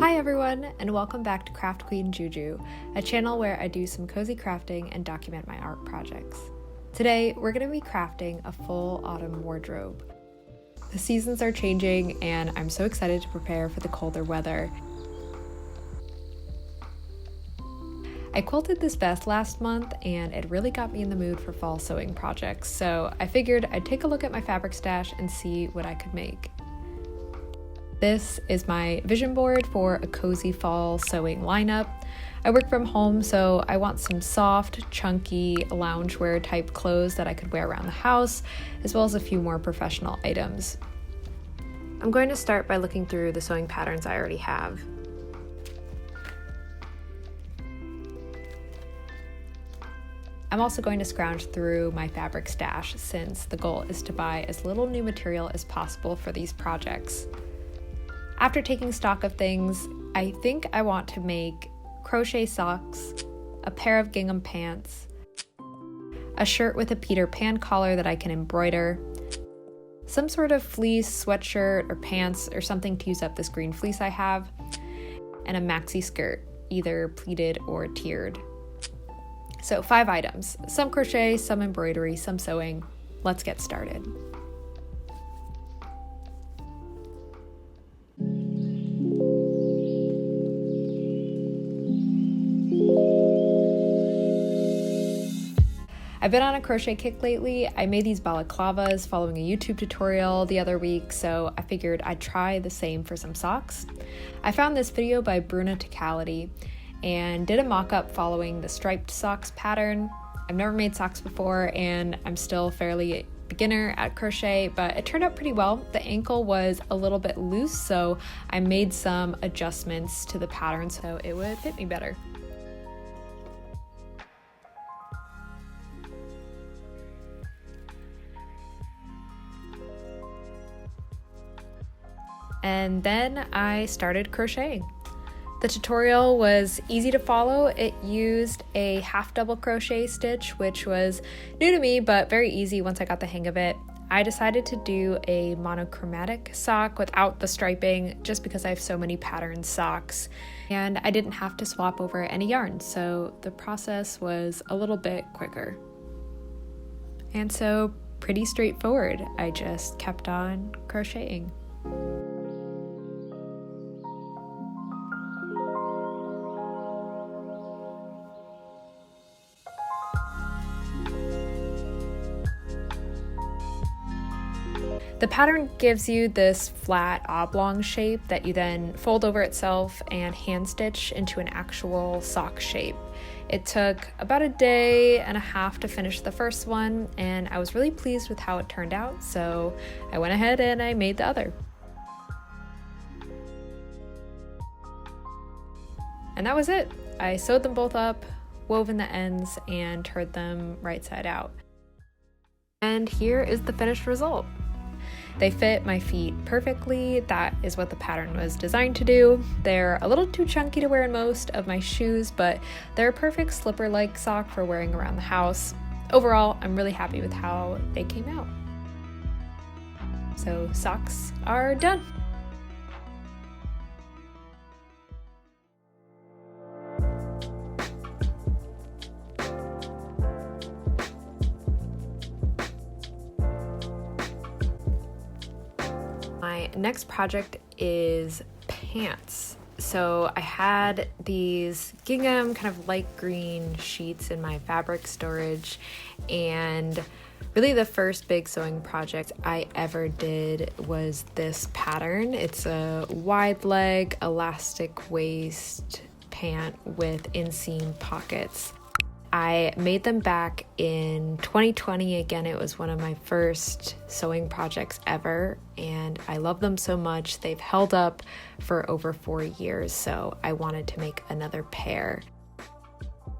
Hi everyone, and welcome back to Craft Queen Juju, a channel where I do some cozy crafting and document my art projects. Today, we're going to be crafting a full autumn wardrobe. The seasons are changing, and I'm so excited to prepare for the colder weather. I quilted this vest last month, and it really got me in the mood for fall sewing projects, so I figured I'd take a look at my fabric stash and see what I could make. This is my vision board for a cozy fall sewing lineup. I work from home, so I want some soft, chunky loungewear type clothes that I could wear around the house, as well as a few more professional items. I'm going to start by looking through the sewing patterns I already have. I'm also going to scrounge through my fabric stash since the goal is to buy as little new material as possible for these projects. After taking stock of things, I think I want to make crochet socks, a pair of gingham pants, a shirt with a Peter Pan collar that I can embroider, some sort of fleece sweatshirt or pants or something to use up this green fleece I have, and a maxi skirt, either pleated or tiered. So 5 items, some crochet, some embroidery, some sewing. Let's get started. I've been on a crochet kick lately. I made these balaclavas following a YouTube tutorial the other week, so I figured I'd try the same for some socks. I found this video by Bruna Ticality and did a mock-up following the striped socks pattern. I've never made socks before and I'm still fairly beginner at crochet, but it turned out pretty well. The ankle was a little bit loose, so I made some adjustments to the pattern so it would fit me better. And then I started crocheting. The tutorial was easy to follow. It used a half double crochet stitch, which was new to me, but very easy once I got the hang of it. I decided to do a monochromatic sock without the striping just because I have so many patterned socks and I didn't have to swap over any yarn, so the process was a little bit quicker. And so pretty straightforward. I just kept on crocheting. The pattern gives you this flat oblong shape that you then fold over itself and hand stitch into an actual sock shape. It took about a day and a half to finish the first one, and I was really pleased with how it turned out, so I went ahead and I made the other. And that was it. I sewed them both up, wove in the ends, and turned them right side out. And here is the finished result. They fit my feet perfectly. That is what the pattern was designed to do. They're a little too chunky to wear in most of my shoes, but they're a perfect slipper-like sock for wearing around the house. Overall, I'm really happy with how they came out. So socks are done. My next project is pants. So I had these gingham kind of light green sheets in my fabric storage, and really the first big sewing project I ever did was this pattern. It's a wide leg elastic waist pant with inseam pockets. I made them back in 2020. Again, it was one of my first sewing projects ever, and I love them so much. They've held up for over 4 years, so I wanted to make another pair.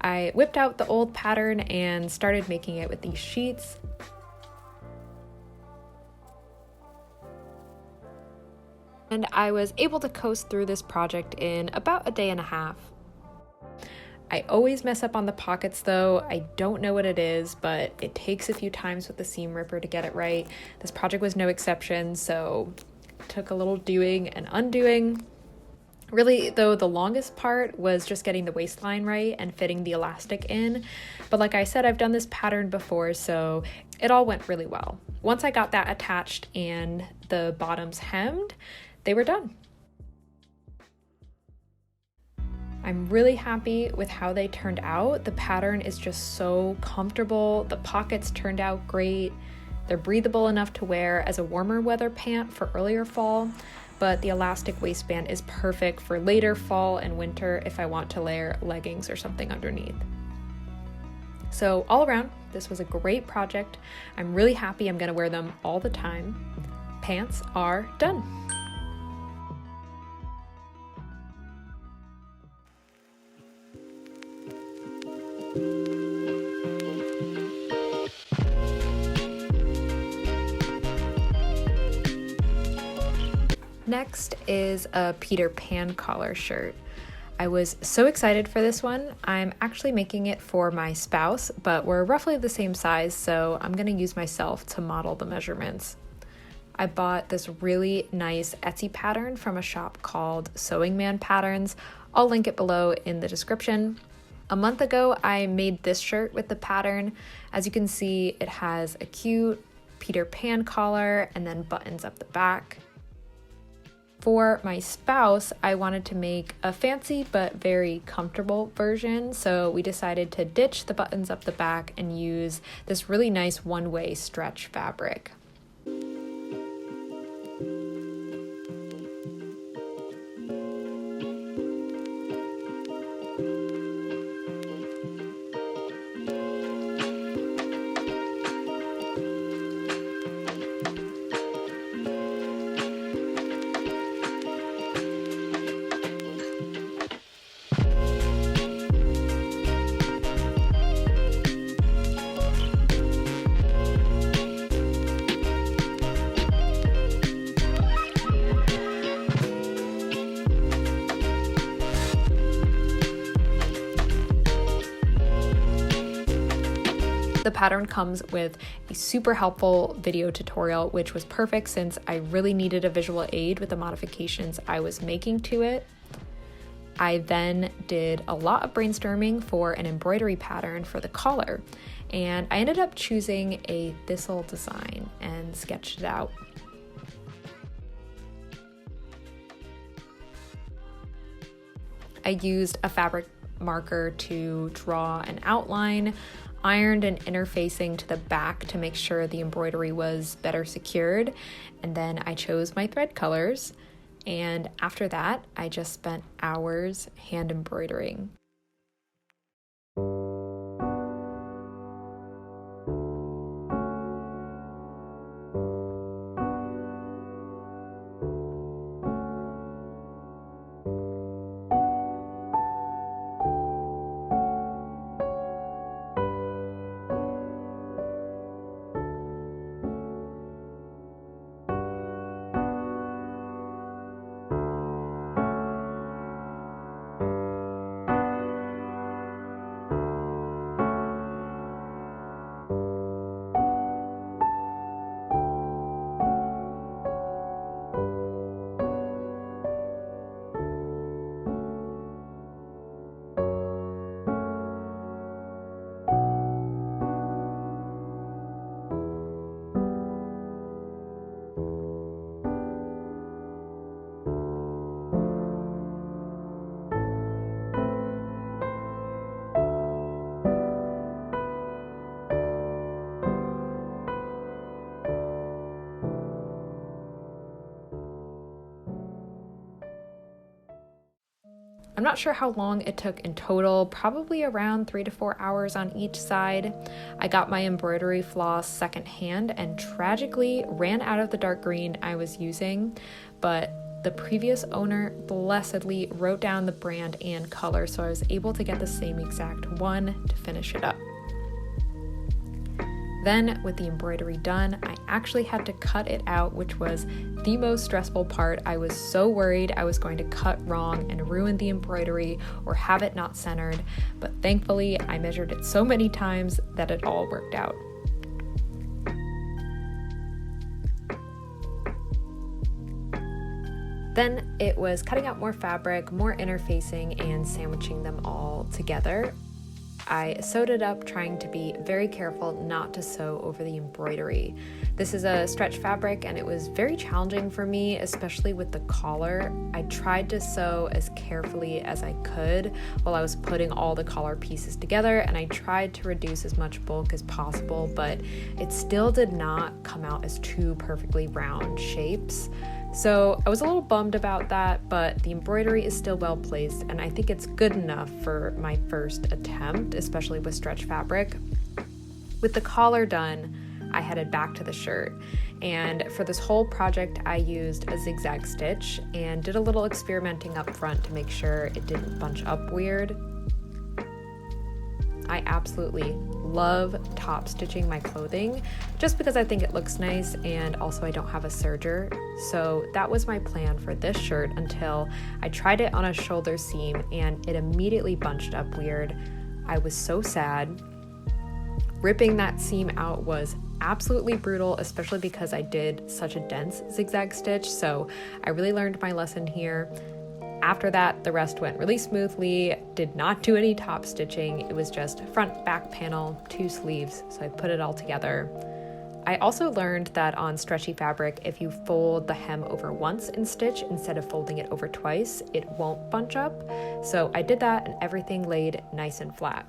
I whipped out the old pattern and started making it with these sheets. And I was able to coast through this project in about a day and a half. I always mess up on the pockets though. I don't know what it is, but it takes a few times with the seam ripper to get it right. This project was no exception, so it took a little doing and undoing. Really, though, the longest part was just getting the waistline right and fitting the elastic in. But like I said, I've done this pattern before, so it all went really well. Once I got that attached and the bottoms hemmed, they were done. I'm really happy with how they turned out. The pattern is just so comfortable. The pockets turned out great. They're breathable enough to wear as a warmer weather pant for earlier fall, but the elastic waistband is perfect for later fall and winter if I want to layer leggings or something underneath. So all around, this was a great project. I'm really happy I'm gonna wear them all the time. Pants are done. Next is a Peter Pan collar shirt. I was so excited for this one. I'm actually making it for my spouse, but we're roughly the same size, so I'm gonna use myself to model the measurements. I bought this really nice Etsy pattern from a shop called Sewing Man Patterns. I'll link it below in the description. A month ago, I made this shirt with the pattern. As you can see, it has a cute Peter Pan collar and then buttons up the back. For my spouse, I wanted to make a fancy but very comfortable version, so we decided to ditch the buttons up the back and use this really nice one-way stretch fabric. The pattern comes with a super helpful video tutorial, which was perfect since I really needed a visual aid with the modifications I was making to it. I then did a lot of brainstorming for an embroidery pattern for the collar, and I ended up choosing a thistle design and sketched it out. I used a fabric marker to draw an outline, ironed and interfacing to the back to make sure the embroidery was better secured, and then I chose my thread colors, and after that I just spent hours hand embroidering. I'm not sure how long it took in total, probably around 3 to 4 hours on each side. I got my embroidery floss secondhand and tragically ran out of the dark green I was using, but the previous owner blessedly wrote down the brand and color, so I was able to get the same exact one to finish it up. Then, with the embroidery done, I actually had to cut it out, which was the most stressful part. I was so worried I was going to cut wrong and ruin the embroidery or have it not centered, but thankfully I measured it so many times that it all worked out. Then it was cutting out more fabric, more interfacing, and sandwiching them all together. I sewed it up, trying to be very careful not to sew over the embroidery. This is a stretch fabric and it was very challenging for me, especially with the collar. I tried to sew as carefully as I could while I was putting all the collar pieces together, and I tried to reduce as much bulk as possible, but it still did not come out as two perfectly round shapes. So I was a little bummed about that, but the embroidery is still well placed, and I think it's good enough for my first attempt, especially with stretch fabric. With the collar done, I headed back to the shirt, and for this whole project I used a zigzag stitch and did a little experimenting up front to make sure it didn't bunch up weird. I absolutely love top stitching my clothing just because I think it looks nice, and also I don't have a serger. So that was my plan for this shirt until I tried it on a shoulder seam and it immediately bunched up weird. I was so sad. Ripping that seam out was absolutely brutal, especially because I did such a dense zigzag stitch. So I really learned my lesson here. After that, the rest went really smoothly, did not do any top stitching. It was just front, back panel, 2 sleeves, so I put it all together. I also learned that on stretchy fabric, if you fold the hem over once and stitch instead of folding it over twice, it won't bunch up. So I did that and everything laid nice and flat.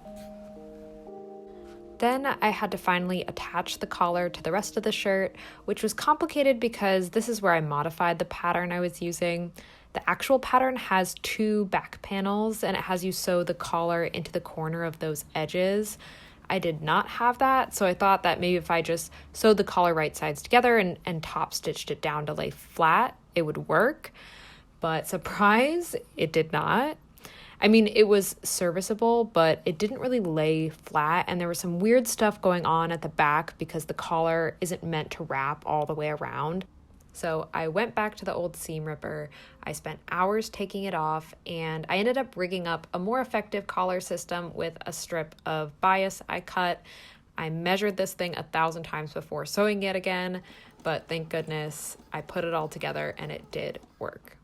Then I had to finally attach the collar to the rest of the shirt, which was complicated because this is where I modified the pattern I was using. The actual pattern has 2 back panels and it has you sew the collar into the corner of those edges. I did not have that, so I thought that maybe if I just sewed the collar right sides together and top stitched it down to lay flat, it would work. But surprise, it did not. I mean, it was serviceable, but it didn't really lay flat, and there was some weird stuff going on at the back because the collar isn't meant to wrap all the way around. So I went back to the old seam ripper, I spent hours taking it off, and I ended up rigging up a more effective collar system with a strip of bias I cut. I measured this thing 1,000 times before sewing it again, but thank goodness I put it all together and it did work.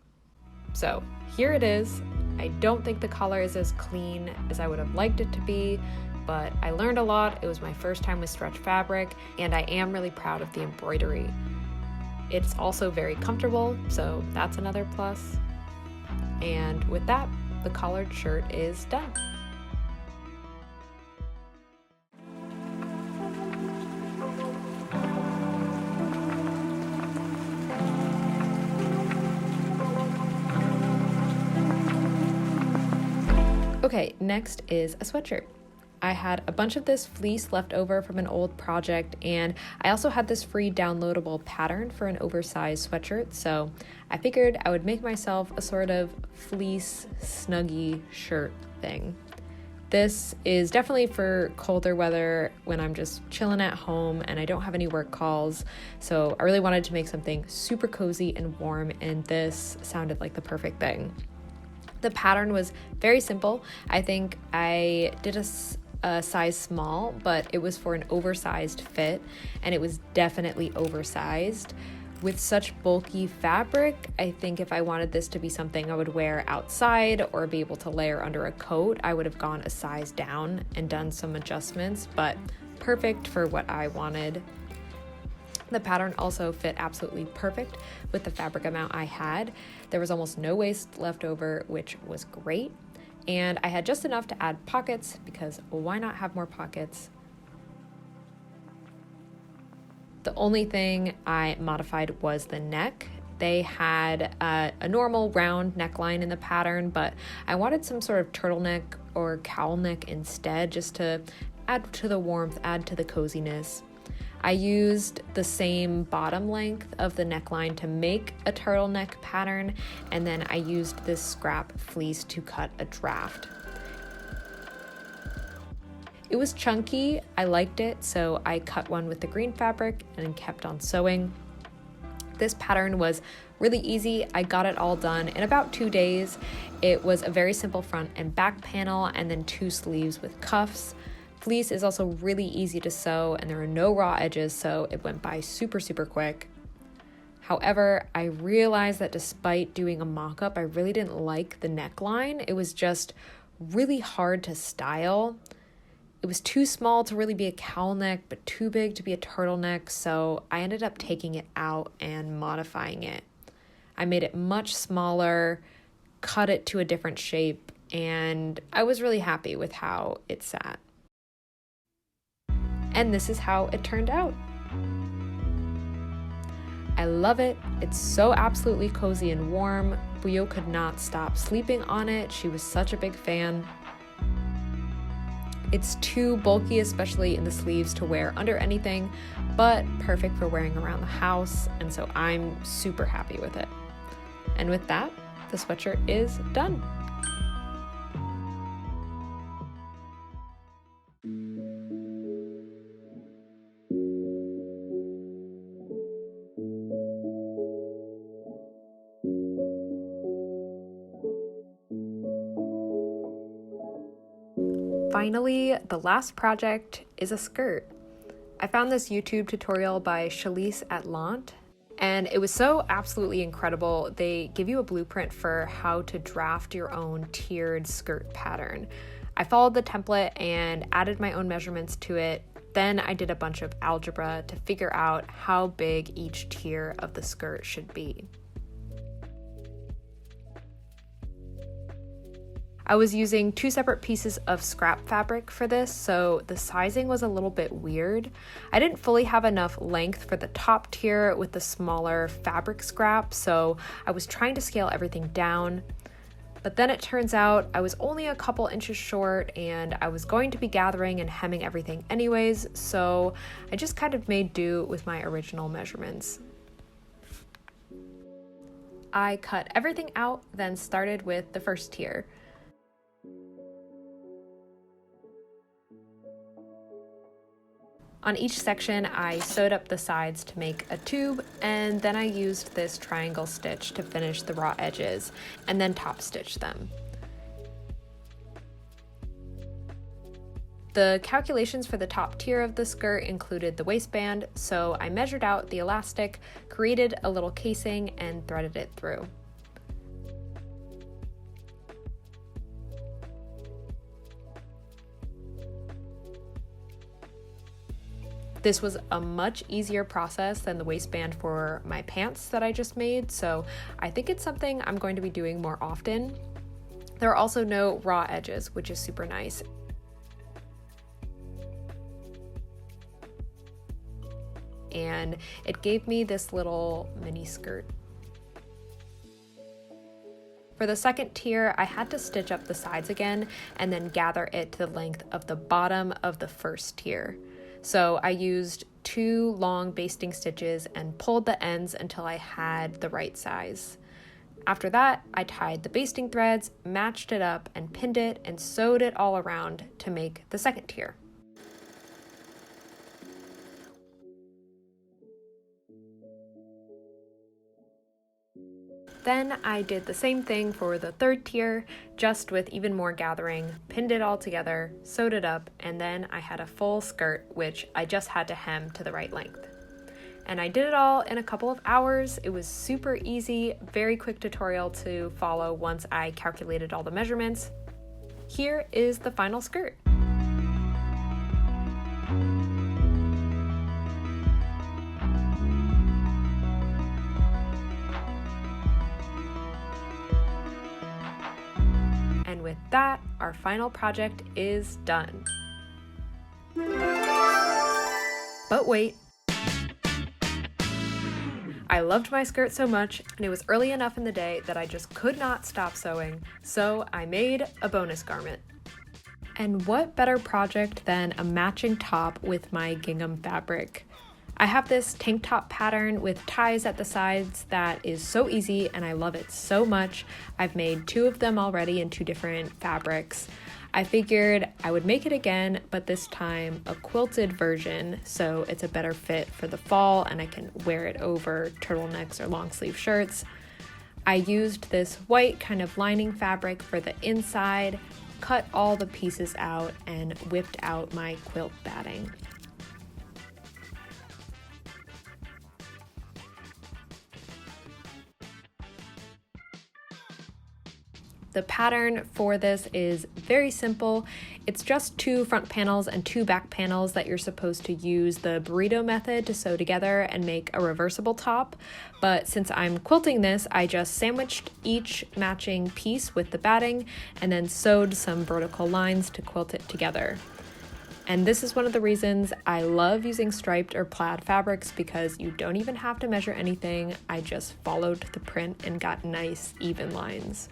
So here it is. I don't think the collar is as clean as I would have liked it to be, but I learned a lot. It was my first time with stretch fabric, and I am really proud of the embroidery. It's also very comfortable, so that's another plus. And with that, the collared shirt is done. Okay, next is a sweatshirt. I had a bunch of this fleece left over from an old project, and I also had this free downloadable pattern for an oversized sweatshirt, so I figured I would make myself a sort of fleece snuggie shirt thing. This is definitely for colder weather when I'm just chilling at home and I don't have any work calls, so I really wanted to make something super cozy and warm, and this sounded like the perfect thing. The pattern was very simple. I think I did a size small, but it was for an oversized fit, and it was definitely oversized. With such bulky fabric, I think if I wanted this to be something I would wear outside or be able to layer under a coat, I would have gone a size down and done some adjustments, but perfect for what I wanted. The pattern also fit absolutely perfect with the fabric amount I had. There was almost no waste left over, which was great. And I had just enough to add pockets because why not have more pockets? The only thing I modified was the neck. They had a normal round neckline in the pattern, but I wanted some sort of turtleneck or cowl neck instead, just to add to the warmth, add to the coziness. I used the same bottom length of the neckline to make a turtleneck pattern, and then I used this scrap fleece to cut a draft. It was chunky, I liked it, so I cut one with the green fabric and kept on sewing. This pattern was really easy. I got it all done in about 2 days. It was a very simple front and back panel, and then 2 sleeves with cuffs. Fleece is also really easy to sew, and there are no raw edges, so it went by super quick. However, I realized that despite doing a mock-up, I really didn't like the neckline. It was just really hard to style. It was too small to really be a cowl neck, but too big to be a turtleneck, so I ended up taking it out and modifying it. I made it much smaller, cut it to a different shape, and I was really happy with how it sat. And this is how it turned out. I love it. It's so absolutely cozy and warm. Buyo could not stop sleeping on it. She was such a big fan. It's too bulky, especially in the sleeves, to wear under anything, but perfect for wearing around the house, and so I'm super happy with it. And with that, the sweatshirt is done. Finally, the last project is a skirt. I found this YouTube tutorial by Shalise Atlant, and it was so absolutely incredible. They give you a blueprint for how to draft your own tiered skirt pattern. I followed the template and added my own measurements to it. Then I did a bunch of algebra to figure out how big each tier of the skirt should be. I was using 2 separate pieces of scrap fabric for this, so the sizing was a little bit weird. I didn't fully have enough length for the top tier with the smaller fabric scrap, so I was trying to scale everything down. But then it turns out I was only a couple inches short and I was going to be gathering and hemming everything anyways, so I just kind of made do with my original measurements. I cut everything out, then started with the first tier. On each section, I sewed up the sides to make a tube, and then I used this triangle stitch to finish the raw edges, and then top stitch them. The calculations for the top tier of the skirt included the waistband, so I measured out the elastic, created a little casing, and threaded it through. This was a much easier process than the waistband for my pants that I just made, so I think it's something I'm going to be doing more often. There are also no raw edges, which is super nice. And it gave me this little mini skirt. For the second tier, I had to stitch up the sides again and then gather it to the length of the bottom of the first tier. So I used 2 long basting stitches and pulled the ends until I had the right size. After that, I tied the basting threads, matched it up, and pinned it and sewed it all around to make the second tier. Then I did the same thing for the third tier, just with even more gathering, pinned it all together, sewed it up, and then I had a full skirt, which I just had to hem to the right length. And I did it all in a couple of hours. It was super easy, very quick tutorial to follow once I calculated all the measurements. Here is the final skirt. And with that, our final project is done. But wait. I loved my skirt so much, and it was early enough in the day that I just could not stop sewing, so I made a bonus garment. And what better project than a matching top with my gingham fabric? I have this tank top pattern with ties at the sides that is so easy and I love it so much. I've made 2 of them already in 2 different fabrics. I figured I would make it again, but this time a quilted version, so it's a better fit for the fall and I can wear it over turtlenecks or long sleeve shirts. I used this white kind of lining fabric for the inside, cut all the pieces out, and whipped out my quilt batting. The pattern for this is very simple. It's just 2 front panels and 2 back panels that you're supposed to use the burrito method to sew together and make a reversible top. But since I'm quilting this, I just sandwiched each matching piece with the batting and then sewed some vertical lines to quilt it together. And this is one of the reasons I love using striped or plaid fabrics, because you don't even have to measure anything. I just followed the print and got nice even lines.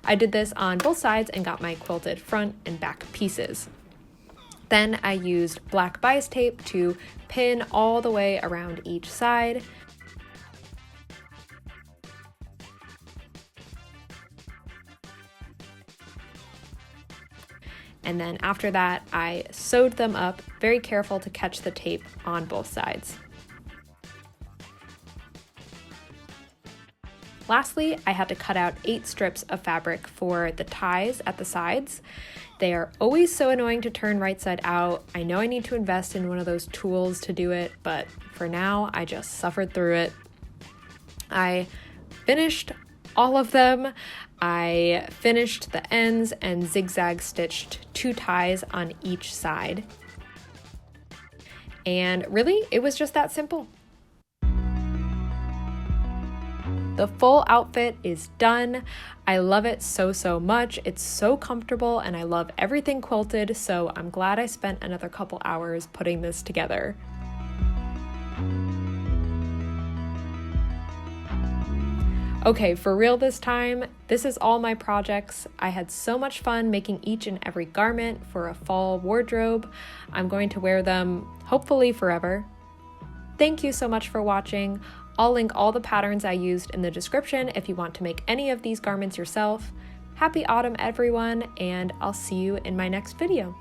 I did this on both sides and got my quilted front and back pieces. Then I used black bias tape to pin all the way around each side. And then after that, I sewed them up, very careful to catch the tape on both sides. Lastly, I had to cut out 8 strips of fabric for the ties at the sides. They are always so annoying to turn right side out. I know I need to invest in one of those tools to do it, but for now, I just suffered through it. I finished all of them. I finished the ends and zigzag stitched 2 ties on each side. And really, it was just that simple. The full outfit is done. I love it so much. It's so comfortable and I love everything quilted, so I'm glad I spent another couple hours putting this together. Okay, for real this time, this is all my projects. I had so much fun making each and every garment for a fall wardrobe. I'm going to wear them hopefully forever. Thank you so much for watching. I'll link all the patterns I used in the description if you want to make any of these garments yourself. Happy autumn, everyone, and I'll see you in my next video.